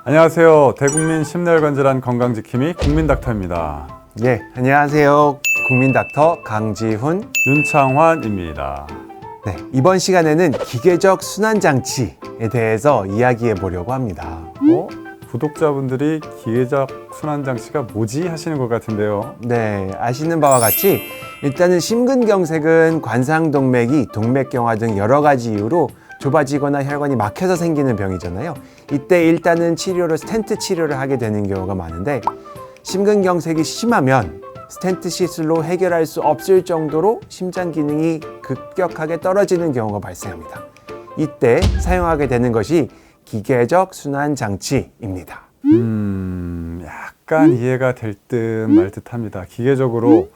안녕하세요. 대국민 심혈관절한 건강지킴이 국민닥터입니다. 네, 안녕하세요. 국민닥터 강지훈, 윤창환입니다. 네, 이번 시간에는 기계적 순환장치에 대해서 이야기해 보려고 합니다. 구독자분들이 기계적 순환장치가 뭐지 하시는 것 같은데요. 네, 아시는 바와 같이 일단은 심근경색은 관상동맥이 동맥경화 등 여러 가지 이유로 좁아지거나 혈관이 막혀서 생기는 병이잖아요. 이때 일단은 치료로 스텐트 치료를 하게 되는 경우가 많은데, 심근경색이 심하면 스텐트 시술로 해결할 수 없을 정도로 심장 기능이 급격하게 떨어지는 경우가 발생합니다. 이때 사용하게 되는 것이 기계적 순환 장치입니다. 약간 이해가 될 듯 말 듯합니다. 기계적으로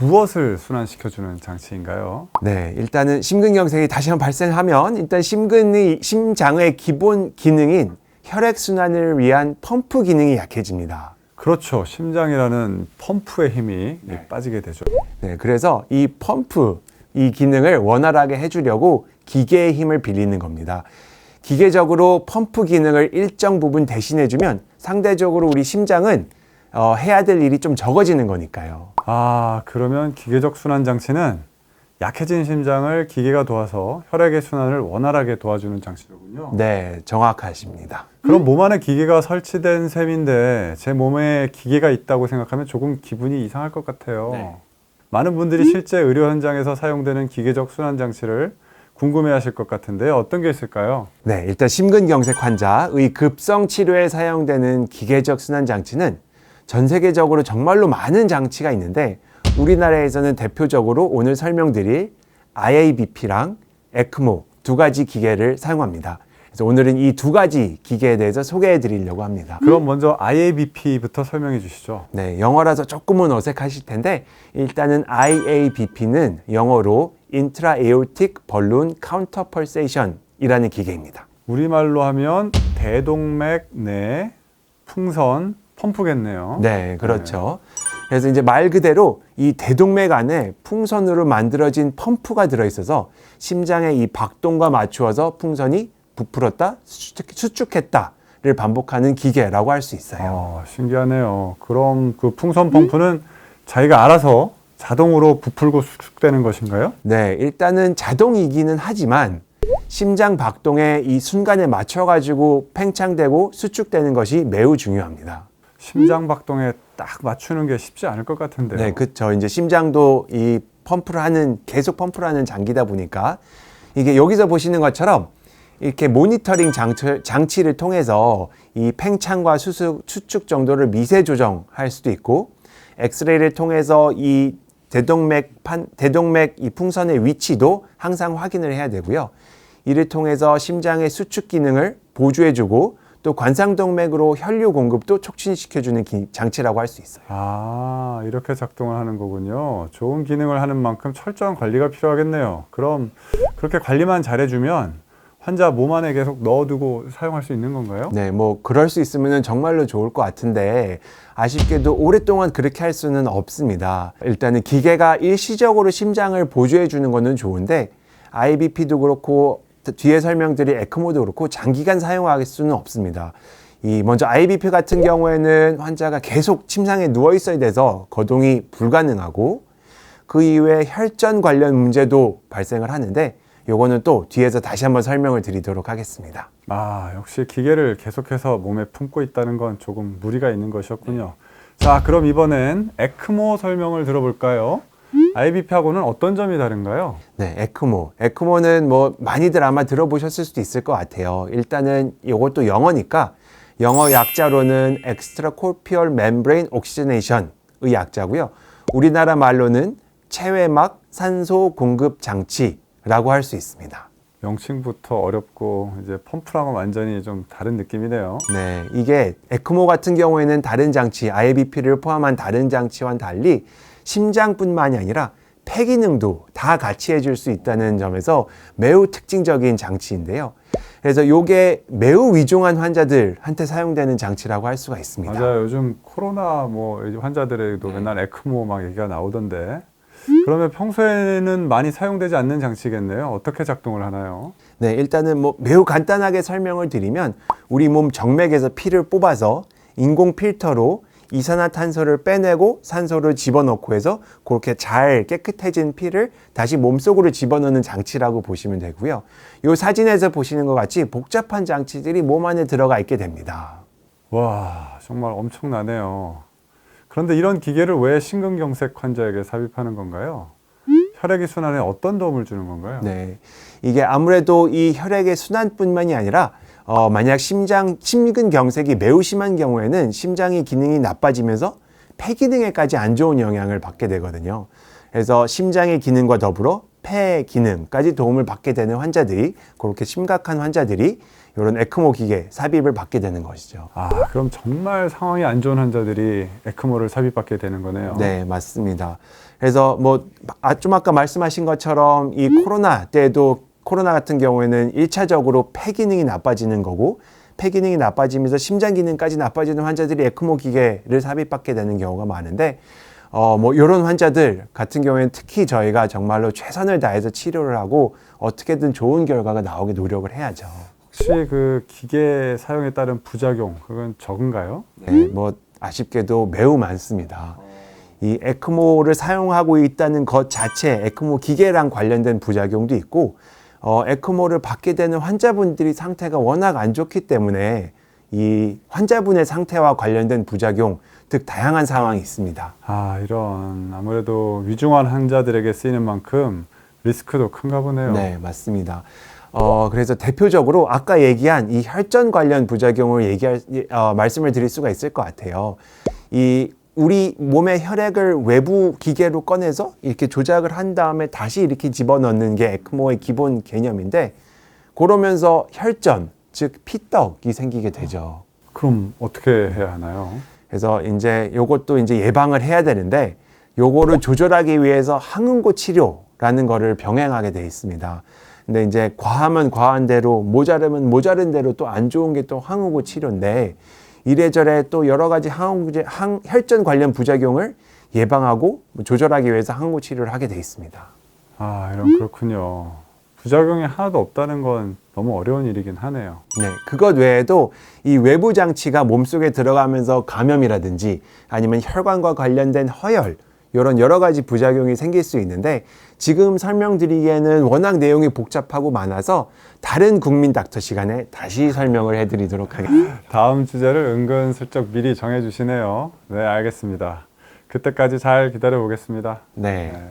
무엇을 순환시켜주는 장치인가요? 네, 일단은 심근경색이 다시 한번 발생하면 일단 심장의 기본 기능인 혈액순환을 위한 펌프 기능이 약해집니다. 그렇죠. 심장이라는 펌프의 힘이 빠지게 되죠. 네, 그래서 이 펌프, 이 기능을 원활하게 해주려고 기계의 힘을 빌리는 겁니다. 기계적으로 펌프 기능을 일정 부분 대신해주면 상대적으로 우리 심장은 해야 될 일이 좀 적어지는 거니까요. 그러면 기계적 순환장치는 약해진 심장을 기계가 도와서 혈액의 순환을 원활하게 도와주는 장치로군요. 네, 정확하십니다. 그럼 몸 안에 기계가 설치된 셈인데 제 몸에 기계가 있다고 생각하면 조금 기분이 이상할 것 같아요. 네. 많은 분들이 실제 의료 현장에서 사용되는 기계적 순환장치를 궁금해하실 것 같은데요. 어떤 게 있을까요? 네, 일단 심근경색 환자의 급성 치료에 사용되는 기계적 순환 장치는 전 세계적으로 정말로 많은 장치가 있는데, 우리나라에서는 대표적으로 오늘 설명드릴 IABP랑 에크모 두 가지 기계를 사용합니다. 그래서 오늘은 이 두 가지 기계에 대해서 소개해 드리려고 합니다. 그럼 먼저 IABP부터 설명해 주시죠. 네, 영어라서 조금은 어색하실 텐데, 일단은 IABP는 영어로 Intra-Aortic Balloon Counterpulsation 이라는 기계입니다. 우리말로 하면 대동맥 내 풍선 펌프겠네요. 네, 그렇죠. 그래서 이제 말 그대로 이 대동맥 안에 풍선으로 만들어진 펌프가 들어있어서 심장의 이 박동과 맞추어서 풍선이 부풀었다, 수축했다를 반복하는 기계라고 할 수 있어요. 신기하네요. 그럼 그 풍선 펌프는 자기가 알아서 자동으로 부풀고 수축되는 것인가요? 네, 일단은 자동이기는 하지만 심장 박동에 이 순간에 맞춰가지고 팽창되고 수축되는 것이 매우 중요합니다. 심장 박동에 딱 맞추는 게 쉽지 않을 것 같은데요. 네, 그렇죠. 이제 심장도 이 계속 펌프를 하는 장기다 보니까 이게 여기서 보시는 것처럼 이렇게 모니터링 장치를 통해서 이 팽창과 수축 정도를 미세 조정할 수도 있고, 엑스레이를 통해서 이 대동맥 이 풍선의 위치도 항상 확인을 해야 되고요. 이를 통해서 심장의 수축 기능을 보조해주고 또 관상동맥으로 혈류 공급도 촉진시켜주는 장치라고 할 수 있어요. 이렇게 작동을 하는 거군요. 좋은 기능을 하는 만큼 철저한 관리가 필요하겠네요. 그럼 그렇게 관리만 잘해주면 환자 몸 안에 계속 넣어두고 사용할 수 있는 건가요? 네, 뭐 그럴 수 있으면 정말로 좋을 것 같은데, 아쉽게도 오랫동안 그렇게 할 수는 없습니다. 일단은 기계가 일시적으로 심장을 보조해 주는 거는 좋은데, IBP도 그렇고 뒤에 설명드릴 에크모도 그렇고 장기간 사용할 수는 없습니다. 먼저 IBP 같은 경우에는 환자가 계속 침상에 누워 있어야 돼서 거동이 불가능하고, 그 이후에 혈전 관련 문제도 발생을 하는데, 요거는 또 뒤에서 다시 한번 설명을 드리도록 하겠습니다. 역시 기계를 계속해서 몸에 품고 있다는 건 조금 무리가 있는 것이었군요. 자, 그럼 이번엔 에크모 설명을 들어볼까요? IBP하고는 어떤 점이 다른가요? 네, 에크모는 뭐 많이들 아마 들어보셨을 수도 있을 것 같아요. 일단은 이것도 영어니까 영어 약자로는 Extracorporeal Membrane Oxygenation의 약자고요. 우리나라 말로는 체외막 산소 공급 장치라고 할 수 있습니다. 명칭부터 어렵고 이제 펌프랑은 완전히 좀 다른 느낌이네요. 네, 이게 에크모 같은 경우에는 다른 장치, IBP를 포함한 다른 장치와는 달리 심장뿐만이 아니라 폐 기능도 다 같이 해줄 수 있다는 점에서 매우 특징적인 장치인데요. 그래서 이게 매우 위중한 환자들한테 사용되는 장치라고 할 수가 있습니다. 맞아요. 요즘 코로나 환자들에도 맨날 에크모 막 얘기가 나오던데, 그러면 평소에는 많이 사용되지 않는 장치겠네요. 어떻게 작동을 하나요? 네, 일단은 뭐 매우 간단하게 설명을 드리면 우리 몸 정맥에서 피를 뽑아서 인공 필터로 이산화탄소를 빼내고 산소를 집어넣고 해서 그렇게 잘 깨끗해진 피를 다시 몸속으로 집어넣는 장치라고 보시면 되고요. 이 사진에서 보시는 것 같이 복잡한 장치들이 몸 안에 들어가 있게 됩니다. 와, 정말 엄청나네요. 그런데 이런 기계를 왜 심근경색 환자에게 삽입하는 건가요? 혈액의 순환에 어떤 도움을 주는 건가요? 네, 이게 아무래도 이 혈액의 순환뿐만이 아니라 만약 심근경색이 매우 심한 경우에는 심장의 기능이 나빠지면서 폐 기능에까지 안 좋은 영향을 받게 되거든요. 그래서 심장의 기능과 더불어 폐 기능까지 도움을 받게 되는 환자들이, 그렇게 심각한 환자들이 이런 에크모 기계 삽입을 받게 되는 것이죠. 아, 그럼 정말 상황이 안 좋은 환자들이 에크모를 삽입받게 되는 거네요. 네, 맞습니다. 그래서 좀 아까 말씀하신 것처럼 이 코로나 때도 코로나 같은 경우에는 1차적으로 폐 기능이 나빠지는 거고, 폐 기능이 나빠지면서 심장 기능까지 나빠지는 환자들이 에크모 기계를 삽입받게 되는 경우가 많은데, 이런 환자들 같은 경우에는 특히 저희가 정말로 최선을 다해서 치료를 하고 어떻게든 좋은 결과가 나오게 노력을 해야죠. 혹시 그 기계 사용에 따른 부작용, 그건 적은가요? 네, 아쉽게도 매우 많습니다. 이 에크모를 사용하고 있다는 것 자체, 에크모 기계랑 관련된 부작용도 있고, 에크모를 받게 되는 환자분들이 상태가 워낙 안 좋기 때문에 이 환자분의 상태와 관련된 부작용, 즉 다양한 상황이 있습니다. 아, 이런 아무래도 위중한 환자들에게 쓰이는 만큼 리스크도 큰가 보네요. 네, 맞습니다. 그래서 대표적으로 아까 얘기한 이 혈전 관련 부작용을 말씀을 드릴 수가 있을 것 같아요. 우리 몸의 혈액을 외부 기계로 꺼내서 이렇게 조작을 한 다음에 다시 이렇게 집어넣는 게 에크모의 기본 개념인데, 그러면서 혈전, 즉 피떡이 생기게 되죠. 그럼 어떻게 해야 하나요? 그래서 요것도 예방을 해야 되는데, 요거를 조절하기 위해서 항응고 치료라는 거를 병행하게 돼 있습니다. 근데 과하면 과한 대로, 모자르면 모자른 대로 또 안 좋은 게 또 항응고 치료인데, 이래저래 또 여러 가지 혈전 관련 부작용을 예방하고 조절하기 위해서 항응고 치료를 하게 돼 있습니다. 아, 그렇군요. 부작용이 하나도 없다는 건 너무 어려운 일이긴 하네요. 네, 그것 외에도 이 외부 장치가 몸속에 들어가면서 감염이라든지 아니면 혈관과 관련된 허열, 이런 여러 가지 부작용이 생길 수 있는데, 지금 설명드리기에는 워낙 내용이 복잡하고 많아서 다른 국민 닥터 시간에 다시 설명을 해드리도록 하겠습니다. 다음 주제를 은근슬쩍 미리 정해주시네요. 네, 알겠습니다. 그때까지 잘 기다려 보겠습니다. 네.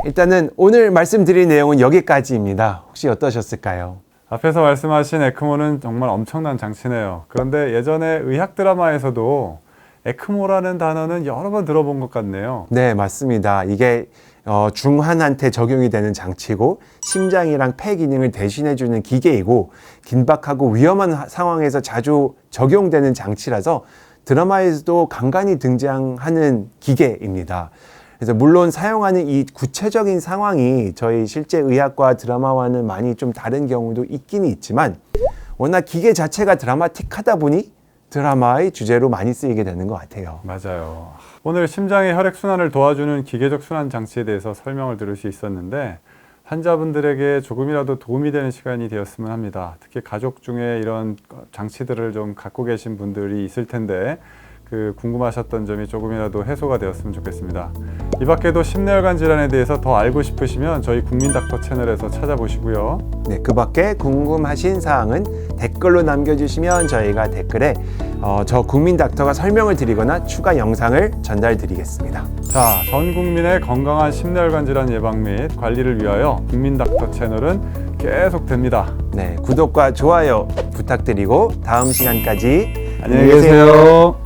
일단은 오늘 말씀드릴 내용은 여기까지입니다. 혹시 어떠셨을까요? 앞에서 말씀하신 에크모는 정말 엄청난 장치네요. 그런데 예전에 의학 드라마에서도 에크모라는 단어는 여러 번 들어본 것 같네요. 네, 맞습니다. 이게 중환한테 적용이 되는 장치고, 심장이랑 폐 기능을 대신해주는 기계이고, 긴박하고 위험한 상황에서 자주 적용되는 장치라서 드라마에서도 간간히 등장하는 기계입니다. 그래서 물론 사용하는 이 구체적인 상황이 저희 실제 의학과 드라마와는 많이 좀 다른 경우도 있긴 있지만, 워낙 기계 자체가 드라마틱하다 보니 드라마의 주제로 많이 쓰이게 되는 것 같아요. 맞아요. 오늘 심장의 혈액순환을 도와주는 기계적 순환 장치에 대해서 설명을 들을 수 있었는데, 환자분들에게 조금이라도 도움이 되는 시간이 되었으면 합니다. 특히 가족 중에 이런 장치들을 좀 갖고 계신 분들이 있을 텐데, 궁금하셨던 점이 조금이라도 해소가 되었으면 좋겠습니다. 이 밖에도 심내혈관 질환에 대해서 더 알고 싶으시면 저희 국민닥터 채널에서 찾아보시고요. 네, 그 밖에 궁금하신 사항은 댓글로 남겨주시면 저희가 댓글에 저 국민닥터가 설명을 드리거나 추가 영상을 전달드리겠습니다. 자, 전 국민의 건강한 심내혈관 질환 예방 및 관리를 위하여 국민닥터 채널은 계속됩니다. 네, 구독과 좋아요 부탁드리고 다음 시간까지 안녕히 계세요.